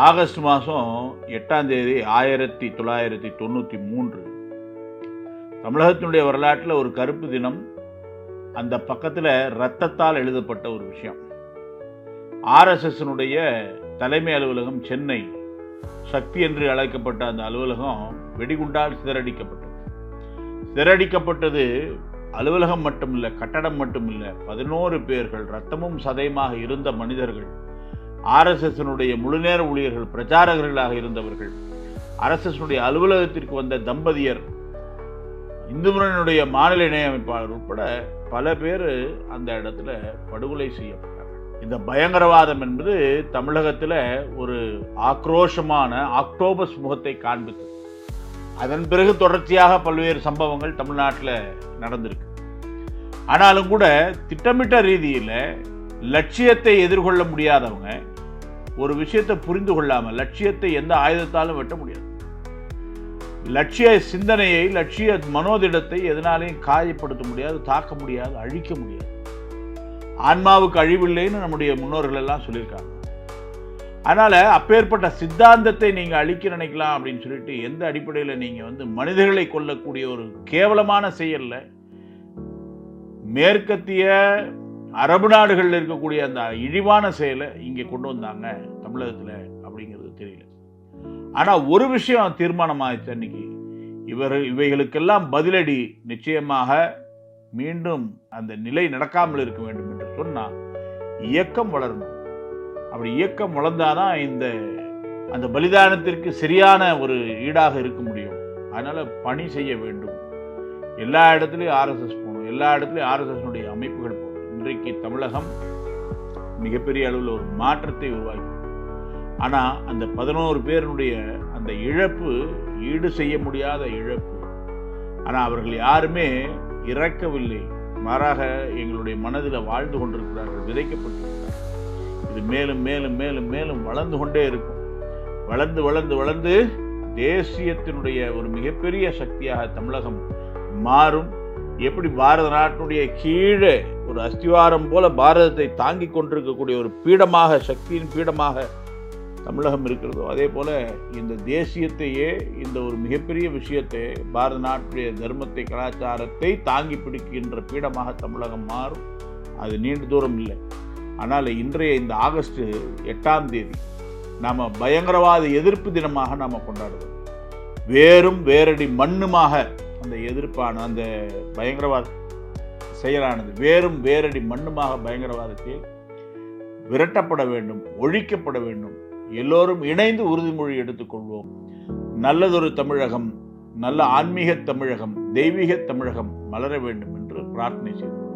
August மாதம் 8ஆம் தேதி 1993 தமிழகத்தினுடைய வரலாற்றில் ஒரு கருப்பு தினம். அந்த பக்கத்தில் இரத்தத்தால் எழுதப்பட்ட ஒரு விஷயம். ஆர்எஸ்எஸ்னுடைய தலைமை அலுவலகம் சென்னை சக்தி என்று அழைக்கப்பட்ட அந்த அலுவலகம் வெடிகுண்டால் சிதறடிக்கப்பட்டது. அலுவலகம் மட்டுமில்லை, கட்டடம் மட்டுமில்லை, 11 பேர்கள் இரத்தமும் சதையுமாக இருந்த மனிதர்கள், ஆர்எஸ்எஸ்னுடைய முழுநேர ஊழியர்கள், பிரச்சாரகர்களாக இருந்தவர்கள், ஆர்எஸ்எஸ்னுடைய அலுவலகத்திற்கு வந்த தம்பதியர், இந்து முன்னணியுடைய மாநில இணையமைப்பாளர் உட்பட பல பேர் அந்த இடத்துல படுகொலை செய்யப்பட்டார்கள். இந்த பயங்கரவாதம் என்பது தமிழகத்தில் ஒரு ஆக்ரோஷமான ஆக்டோபஸ் முகத்தை காண்பித்தது. அதன் பிறகு தொடர்ச்சியாக பல்வேறு சம்பவங்கள் தமிழ்நாட்டில் நடந்திருக்கு. ஆனாலும் கூட திட்டமிட்ட ரீதியில் லட்சியத்தை எதிர்கொள்ள முடியாதவங்க ஒரு விஷயத்தை புரிந்து கொள்ளாமல் லட்சியத்தை எந்த ஆயுதத்தாலும் வெட்ட முடியாது. லட்சிய சிந்தனையை, லட்சிய மனோதிடத்தை எதனாலையும் காயப்படுத்த முடியாது, தாக்க முடியாது, அழிக்க முடியாது. ஆன்மாவுக்கு அழிவில்லைன்னு நம்முடைய முன்னோர்கள் எல்லாம் சொல்லியிருக்காங்க. அதனால அப்பேற்பட்ட சித்தாந்தத்தை நீங்க அழிக்க நினைக்கலாம் அப்படின்னு சொல்லிட்டு எந்த அடிப்படையில் நீங்க மனிதர்களை கொல்லக்கூடிய ஒரு கேவலமான செயல்ல மேற்கத்திய அரபு நாடுகளில் இருக்கக்கூடிய அந்த இழிவான செயலை இங்கே கொண்டு வந்தாங்க தமிழகத்தில் அப்படிங்கிறது தெரியல. ஆனால் ஒரு விஷயம் தீர்மானமாகிடுச்சு அன்னைக்கு, இவைகளுக்கெல்லாம் பதிலடி நிச்சயமாக மீண்டும் அந்த நிலை நடக்காமல் இருக்க வேண்டும் என்று சொன்னால் இயக்கம் வளரணும். அப்படி இயக்கம் வளர்ந்தாதான் அந்த பலிதானத்திற்கு சரியான ஒரு ஈடாக இருக்க முடியும். அதனால பணி செய்ய வேண்டும். எல்லா இடத்துலையும் ஆர்எஸ்எஸ் போகணும், எல்லா இடத்துலையும் ஆர்எஸ்எஸ்னுடைய அமைப்புகள் போகணும். இன்றைக்கு தமிழகம் மிகப்பெரிய அளவில் ஒரு மாற்றத்தை உருவாக்கி, ஆனால் அந்த 11 பேருடைய அந்த இழப்பு ஈடு செய்ய முடியாத இழப்பு. ஆனால் அவர்கள் யாருமே இறக்கவில்லை, மாறாக எங்களுடைய மனதில் வாழ்ந்து கொண்டிருக்கிறார்கள், விதைக்கப்பட்டிருக்கிறார்கள். இது மேலும் மேலும் மேலும் மேலும் வளர்ந்து கொண்டே இருக்கும். வளர்ந்து வளர்ந்து வளர்ந்து தேசியத்தினுடைய ஒரு மிகப்பெரிய சக்தியாக தமிழகம் மாறும். எப்படி பாரத நாட்டினுடைய கீழே ஒரு அஸ்திவாரம் போல பாரதத்தை தாங்கி கொண்டிருக்கக்கூடிய ஒரு பீடமாக, சக்தியின் பீடமாக தமிழகம் இருக்கிறதோ, அதே போல இந்த தேசியத்தையே, இந்த ஒரு மிகப்பெரிய விஷயத்தை, பாரத நாட்டுடைய தர்மத்தை, கலாச்சாரத்தை தாங்கி பிடிக்கின்ற பீடமாக தமிழகம் மாறும். அது நீண்ட தூரம் இல்லை. ஆனால் இன்றைய இந்த ஆகஸ்ட் 8ஆம் தேதி நாம் பயங்கரவாத எதிர்ப்பு தினமாக நாம் கொண்டாடுவோம். வேறும் வேரடி மண்ணுமாக அந்த எதிர்ப்பான அந்த பயங்கரவாத செயலானது வேறும் வேரடி மண்ணுமாக பயங்கரவாதத்தில் விரட்டப்பட வேண்டும், ஒழிக்கப்பட வேண்டும். எல்லோரும் இணைந்து உறுதிமொழி எடுத்துக்கொள்வோம். நல்லதொரு தமிழகம், நல்ல ஆன்மீக தமிழகம், தெய்வீக தமிழகம் மலர வேண்டும் என்று பிரார்த்தனை செய்வோம்.